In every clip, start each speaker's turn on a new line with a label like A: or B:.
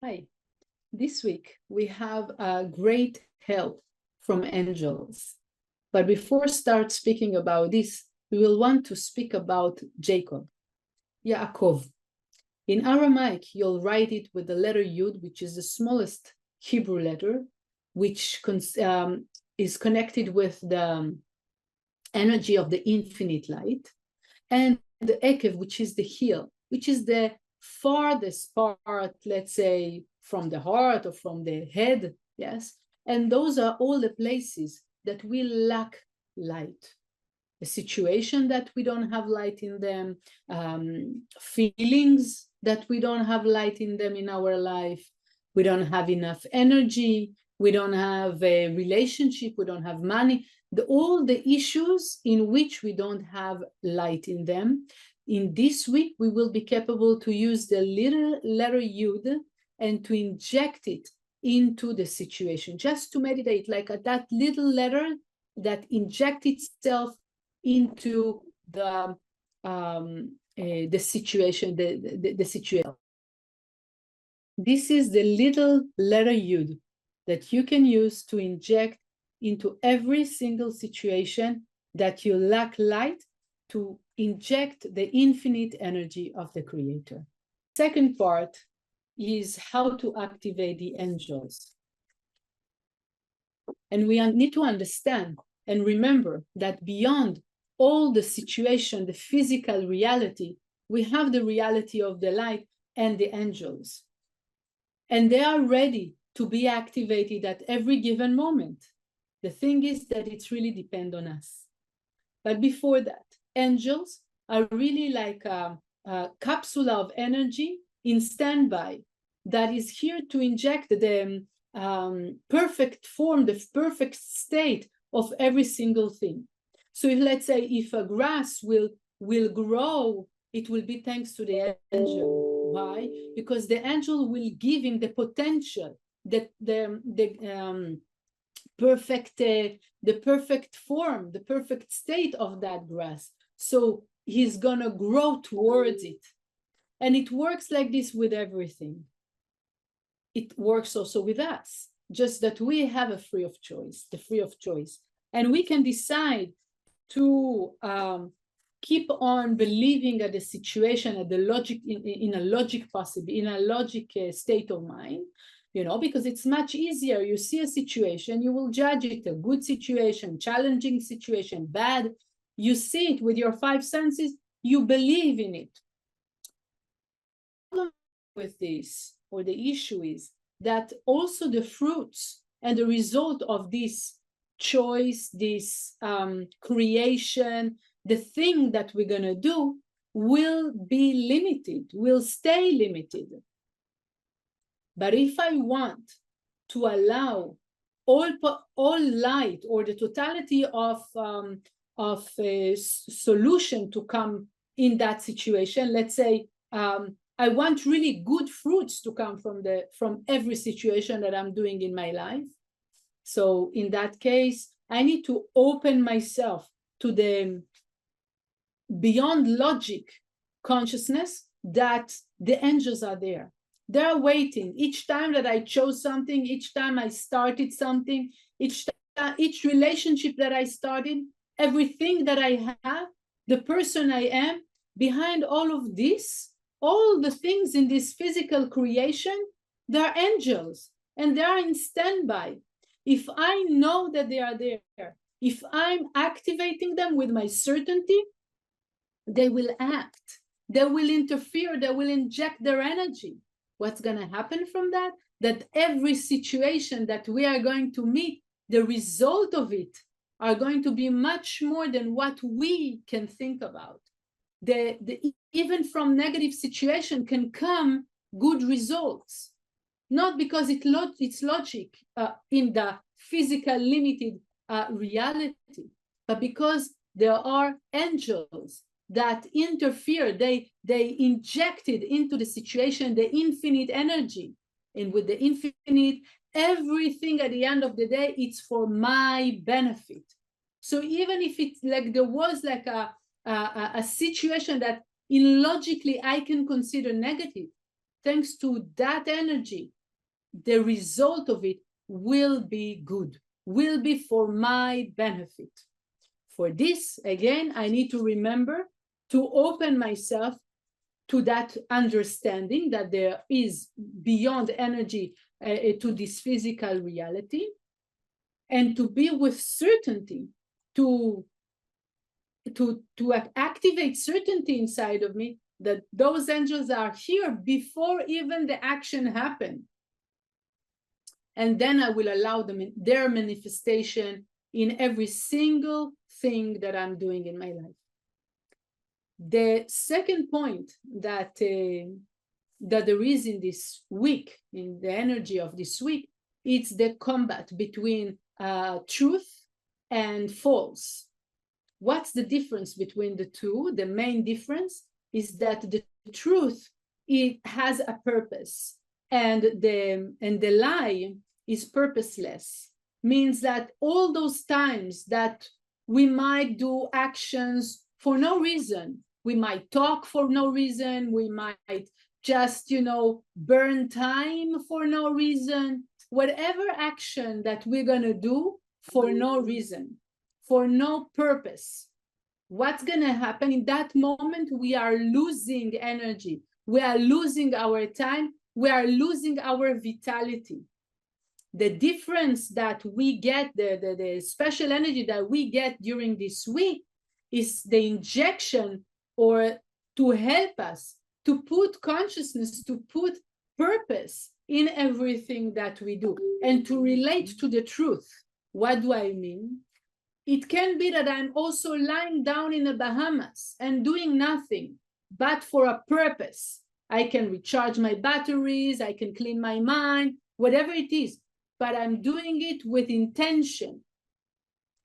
A: Hi. This week we have a great help from angels. But before start speaking about this, we will want to speak about Jacob, Yaakov. In Aramaic, you'll write it with the letter Yud, which is the smallest Hebrew letter, which is connected with the energy of the infinite light, and the Ekev, which is the heel, which is the farthest part, let's say, from the heart or from the head, yes? And those are all the places that we lack light. A situation that we don't have light in them, feelings that we don't have light in them in our life, we don't have enough energy, we don't have a relationship, we don't have money, all the issues in which we don't have light in them. In this week, we will be capable to use the little letter Yud and to inject it into the situation, just to meditate, like that little letter that inject itself into the situation, the situation. This is the little letter Yud that you can use to inject into every single situation that you lack light, to inject the infinite energy of the Creator. Second part is how to activate the angels. And we need to understand and remember that beyond all the situation, the physical reality, we have the reality of the light and the angels. And they are ready to be activated at every given moment. The thing is that it's really depend on us. But before that, angels are really like a capsule of energy in standby that is here to inject the perfect form, the perfect state of every single thing. So if, let's say, if a grass will grow, it will be thanks to the angel. Why? Because the angel will give him the potential, the perfect form, the perfect state of that grass. So he's gonna grow towards it. And it works like this with everything. It works also with us, just that we have a free of choice, the free of choice. And we can decide to keep on believing at the situation, at the logic, in a logic possible, in a logic state of mind, you know, because it's much easier. You see a situation, you will judge it, a good situation, challenging situation, bad. You see it with your five senses, you believe in it. With this, or the issue is that also the fruits and the result of this choice, this creation, the thing that we're going to do will be limited, will stay limited. But if I want to allow all light or the totality of a solution to come in that situation, let's say I want really good fruits to come from every situation that I'm doing in my life. So in that case, I need to open myself to the beyond logic consciousness that the angels are there. They're waiting. Each time that I chose something, each time I started something, each relationship that I started, everything that I have, the person I am, behind all of this, all the things in this physical creation, they're angels and they are in standby. If I know that they are there, if I'm activating them with my certainty, they will act, they will interfere, they will inject their energy. What's going to happen from that? That every situation that we are going to meet, the result of it are going to be much more than what we can think about. Even from negative situation can come good results, not because it's logic in the physical limited reality, but because there are angels that interfere. They injected into the situation the infinite energy, and with the infinite, everything at the end of the day, it's for my benefit. So even if it's like there was like a situation that illogically I can consider negative, thanks to that energy, the result of it will be good, will be for my benefit. For this, again, I need to remember to open myself to that understanding that there is beyond energy to this physical reality, and to be with certainty, to activate certainty inside of me that those angels are here before even the action happened. And then I will allow them in their manifestation in every single thing that I'm doing in my life. The second point that there is in this week, in the energy of this week, it's the combat between truth and false. What's the difference between the two? The main difference is that the truth, it has a purpose, and the lie is purposeless. Means that all those times that we might do actions for no reason, we might talk for no reason, we might just, burn time for no reason, whatever action that we're gonna do for no reason, for no purpose, what's gonna happen in that moment? We are losing energy, we are losing our time, we are losing our vitality. The difference that we get, the special energy that we get during this week is the injection, or to help us to put consciousness, to put purpose in everything that we do, and to relate to the truth. What do I mean? It can be that I'm also lying down in the Bahamas and doing nothing, but for a purpose. I can recharge my batteries, I can clean my mind, whatever it is, but I'm doing it with intention.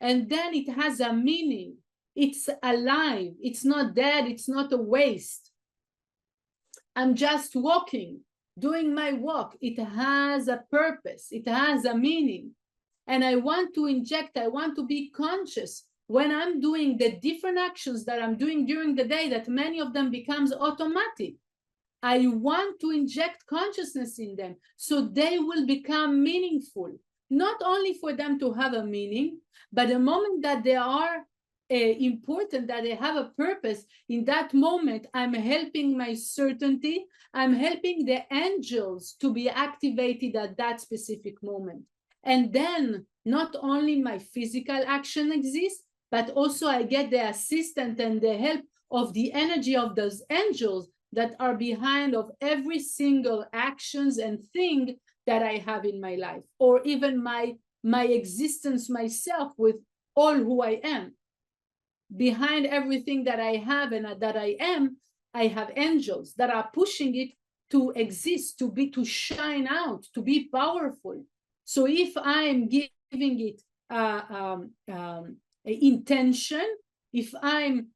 A: And then it has a meaning. It's alive. It's not dead. It's not a waste. I'm just walking, doing my walk. It has a purpose. It has a meaning. And I want to inject, I want to be conscious when I'm doing the different actions that I'm doing during the day, that many of them becomes automatic. I want to inject consciousness in them so they will become meaningful, not only for them to have a meaning, but the moment that they are important, that they have a purpose, in that moment, I'm helping my certainty, I'm helping the angels to be activated at that specific moment. And then not only my physical action exists, but also I get the assistance and the help of the energy of those angels that are behind of every single actions and thing that I have in my life, or even my existence myself with all who I am. Behind everything that I have and that I am, I have angels that are pushing it to exist, to shine out, to be powerful. So if I'm giving it intention, if I'm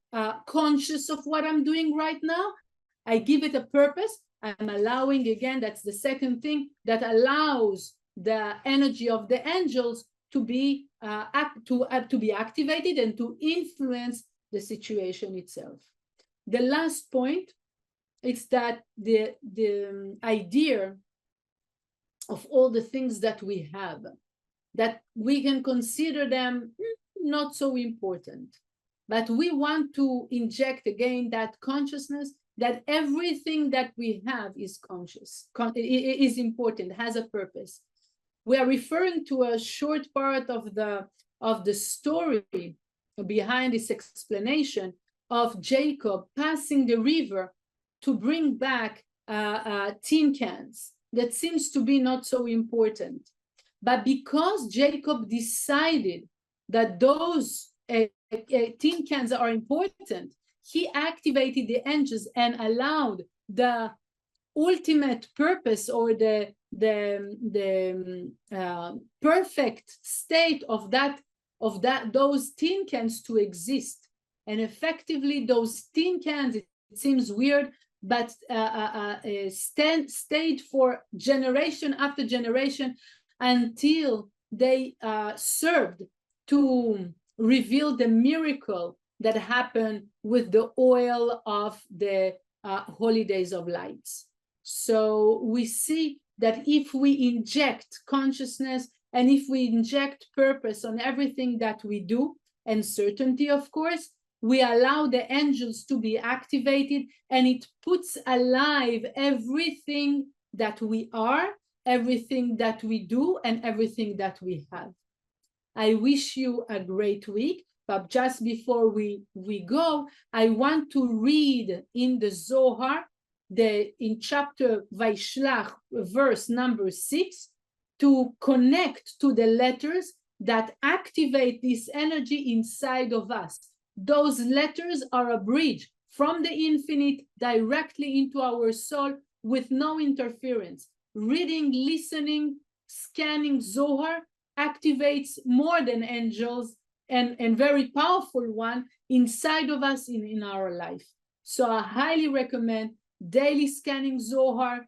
A: conscious of what I'm doing right now, I give it a purpose. I'm allowing, again, that's the second thing that allows the energy of the angels to be activated and to influence the situation itself. The last point is that the idea of all the things that we have, that we can consider them not so important, but we want to inject again that consciousness that everything that we have is conscious, is important, has a purpose. We are referring to a short part of the story behind this explanation of Jacob passing the river to bring back tin cans that seems to be not so important. But because Jacob decided that those tin cans are important, he activated the angels and allowed the ultimate purpose, or the perfect state of those tin cans to exist. And effectively, those tin cans, it seems weird, but stayed for generation after generation until they served to reveal the miracle that happened with the oil of the holidays of lights. So we see that if we inject consciousness and if we inject purpose on everything that we do, and certainty, of course, we allow the angels to be activated, and it puts alive everything that we are, everything that we do, and everything that we have. I wish you a great week, but just before we go, I want to read in the Zohar, in chapter Vayishlach, verse number 6, to connect to the letters that activate this energy inside of us. Those letters are a bridge from the infinite directly into our soul with no interference. Reading, listening, scanning Zohar activates more than angels, and very powerful one inside of us in our life. So I highly recommend daily scanning Zohar,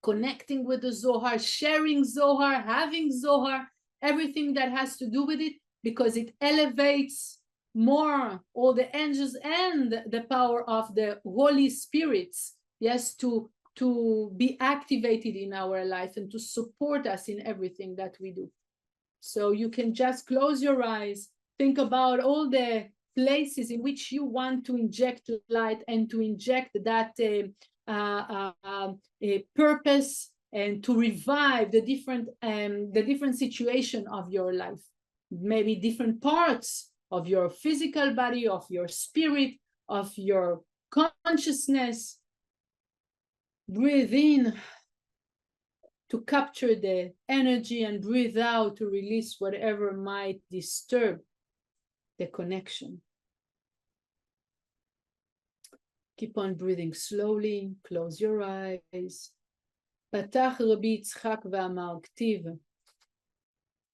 A: connecting with the Zohar, sharing Zohar, having Zohar, everything that has to do with it, because it elevates more all the angels and the power of the Holy Spirits, yes, to be activated in our life and to support us in everything that we do. So you can just close your eyes, think about all the places in which you want to inject light and to inject that purpose, and to revive the different situation of your life, maybe different parts of your physical body, of your spirit, of your consciousness. Breathe in to capture the energy, and breathe out to release whatever might disturb the connection. Keep on breathing slowly, close your eyes. פתח רבי יצחק ואמר, כתיב,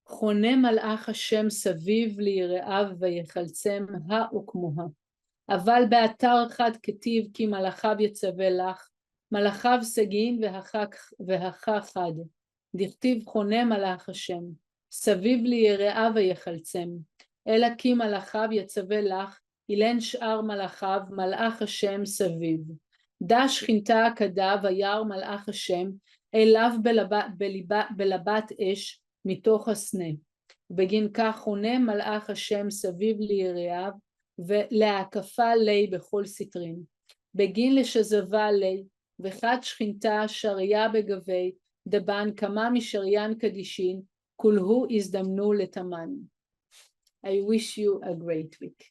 A: חונה מלאך השם סביב ליראיו ויחלצם וכמוה. אבל באתר חד כתיב, כי מלאכיו יצווה לך, מלאכיו סגין והכה חד. דכתיב חונה מלאך השם, סביב ליראיו ויחלצם. אלא כי מלאכיו יצווה לך, אילן שאר מלאכיו, מלאך השם סביב. דע שכינתה עקדה וירא מלאך השם, אליו בלבת אש מתוך הסנה. בגין כך חונה מלאך השם סביב ליראיו, ולהקפה לי בכל סטרין. בגין לשזבה לי, וחד שכינתה שריה בגבי, דבן כמה משריין קדישין, כולהו הזדמנו לתמן. I wish you a great week.